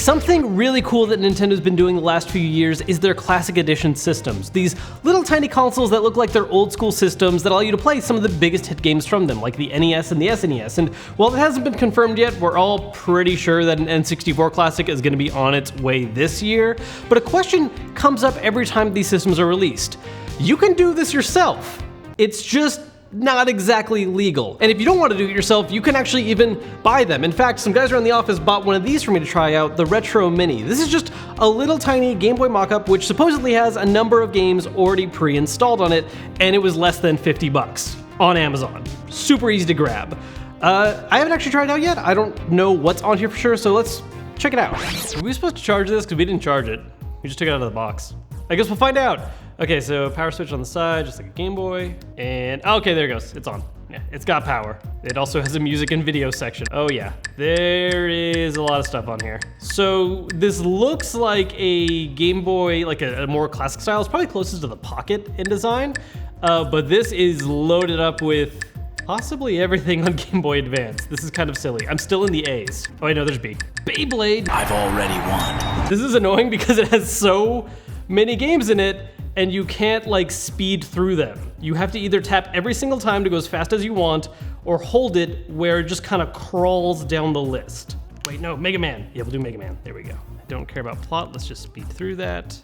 Something really cool that Nintendo's been doing the last few years is their Classic Edition systems. These little tiny consoles that look like they're old school systems that allow you to play some of the biggest hit games from them, like the NES and the SNES. And while it hasn't been confirmed yet, we're all pretty sure that an N64 Classic is going to be on its way this year. But a question comes up every time these systems are released. You can do this yourself. It's just not exactly legal. And if you don't want to do it yourself, you can actually even buy them. In fact, some guys around the office bought one of these for me to try out, the Retro Mini. This is just a little tiny Game Boy mock-up, which supposedly has a number of games already pre-installed on it, and it was less than 50 bucks on Amazon. Super easy to grab. I haven't actually tried it out yet. I don't know what's on here for sure, so let's check it out. Were we supposed to charge this? Because we didn't charge it. We just took it out of the box. I guess we'll find out. Okay, so power switch on the side, just like a Game Boy. And, okay, there it goes. It's on. Yeah, it's got power. It also has a music and video section. Oh yeah, there is a lot of stuff on here. So this looks like a Game Boy, like a more classic style. It's probably closest to the Pocket in design. But this is loaded up with possibly everything on Game Boy Advance. This is kind of silly. I'm still in the A's. Oh wait, no, there's B. Beyblade. I've already won. This is annoying because it has so many games in it, and you can't like speed through them. You have to either tap every single time to go as fast as you want, or hold it where it just kind of crawls down the list. Wait, no, Mega Man. Yeah, we'll do Mega Man. There we go. I don't care about plot. Let's just speed through that.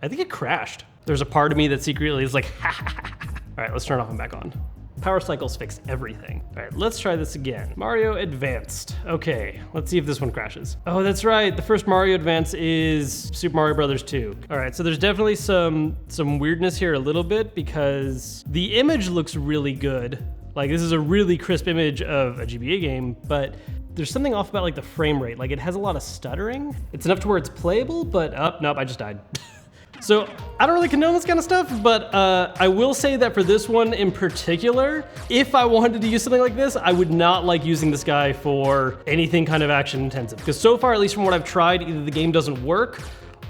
I think it crashed. There's a part of me that secretly is like, ha ha ha. All right, let's turn it off and back on. Power cycles fix everything. All right, let's try this again. Mario Advanced. Okay, let's see if this one crashes. Oh, that's right. The first Mario Advance is Super Mario Brothers 2. All right, so there's definitely some weirdness here a little bit because the image looks really good. Like this is a really crisp image of a GBA game, but there's something off about like the frame rate. Like it has a lot of stuttering. It's enough to where it's playable, but nope, I just died. So I don't really condone this kind of stuff, but I will say that for this one in particular, if I wanted to use something like this, I would not like using this guy for anything kind of action intensive. Because so far, at least from what I've tried, either the game doesn't work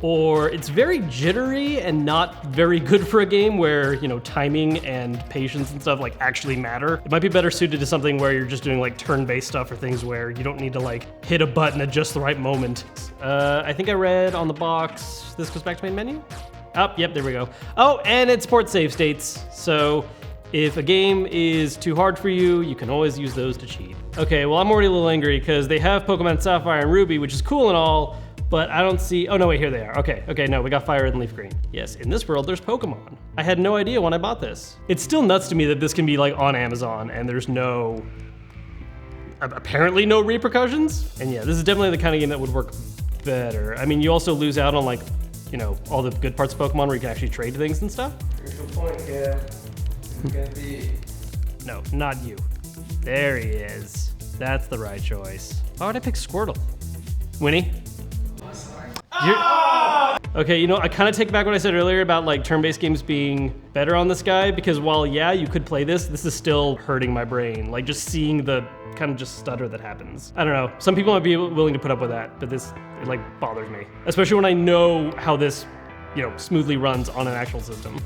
or it's very jittery and not very good for a game where, you know, timing and patience and stuff like actually matter. It might be better suited to something where you're just doing like turn-based stuff or things where you don't need to like hit a button at just the right moment. I think I read on the box, this goes back to main menu? Oh, yep, there we go. Oh, and it supports save states. So if a game is too hard for you, you can always use those to cheat. Okay, well, I'm already a little angry because they have Pokemon Sapphire and Ruby, which is cool and all, but I don't see, oh no, wait, here they are. Okay, no, we got Fire Red and Leaf Green. Yes, in this world, there's Pokemon. I had no idea when I bought this. It's still nuts to me that this can be like on Amazon and there's no, apparently no repercussions. And yeah, this is definitely the kind of game that would work better. I mean, you also lose out on like, you know, all the good parts of Pokemon where you can actually trade things and stuff. Here's your point, kid. Who's gonna be? No, not you. There he is. That's the right choice. Why would I pick Squirtle? Winnie? Okay, you know, I kind of take back what I said earlier about like turn-based games being better on this guy because while, yeah, you could play this is still hurting my brain. Like just seeing the kind of just stutter that happens. I don't know. Some people might be willing to put up with that, but this, it like bothers me. Especially when I know how this, you know, smoothly runs on an actual system.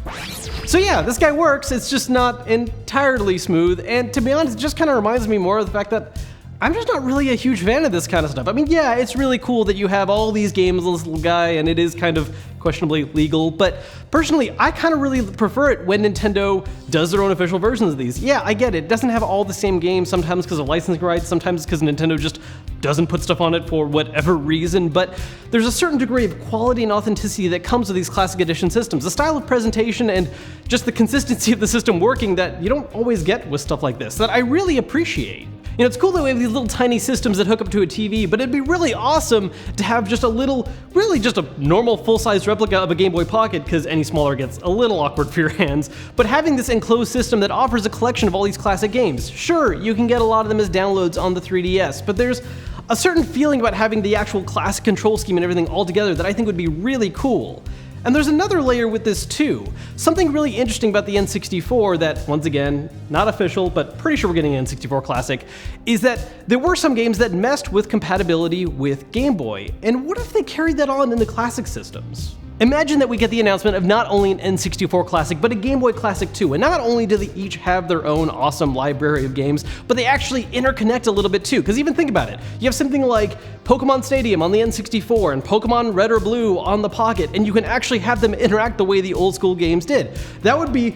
So yeah, this guy works. It's just not entirely smooth. And to be honest, it just kind of reminds me more of the fact that I'm just not really a huge fan of this kind of stuff. I mean, yeah, it's really cool that you have all these games on this little guy, and it is kind of questionably legal, but personally, I kind of really prefer it when Nintendo does their own official versions of these. Yeah, I get it. It doesn't have all the same games, sometimes because of licensing rights, sometimes because Nintendo just doesn't put stuff on it for whatever reason, but there's a certain degree of quality and authenticity that comes with these classic edition systems. The style of presentation and just the consistency of the system working that you don't always get with stuff like this, that I really appreciate. You know, it's cool that we have these little tiny systems that hook up to a TV, but it'd be really awesome to have just a little, really just a normal full-size replica of a Game Boy Pocket, because any smaller gets a little awkward for your hands, but having this enclosed system that offers a collection of all these classic games. Sure, you can get a lot of them as downloads on the 3DS, but there's a certain feeling about having the actual classic control scheme and everything all together that I think would be really cool. And there's another layer with this too. Something really interesting about the N64 that, once again, not official, but pretty sure we're getting an N64 Classic, is that there were some games that messed with compatibility with Game Boy. And what if they carried that on in the Classic systems? Imagine that we get the announcement of not only an N64 Classic, but a Game Boy Classic too, and not only do they each have their own awesome library of games, but they actually interconnect a little bit too, because even think about it, you have something like Pokemon Stadium on the N64 and Pokemon Red or Blue on the Pocket, and you can actually have them interact the way the old school games did. That would be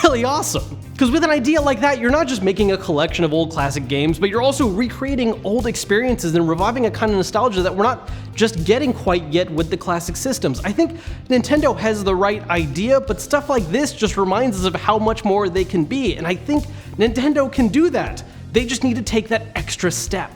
really awesome. Because with an idea like that, you're not just making a collection of old classic games, but you're also recreating old experiences and reviving a kind of nostalgia that we're not just getting quite yet with the classic systems. I think Nintendo has the right idea, but stuff like this just reminds us of how much more they can be, and I think Nintendo can do that. They just need to take that extra step.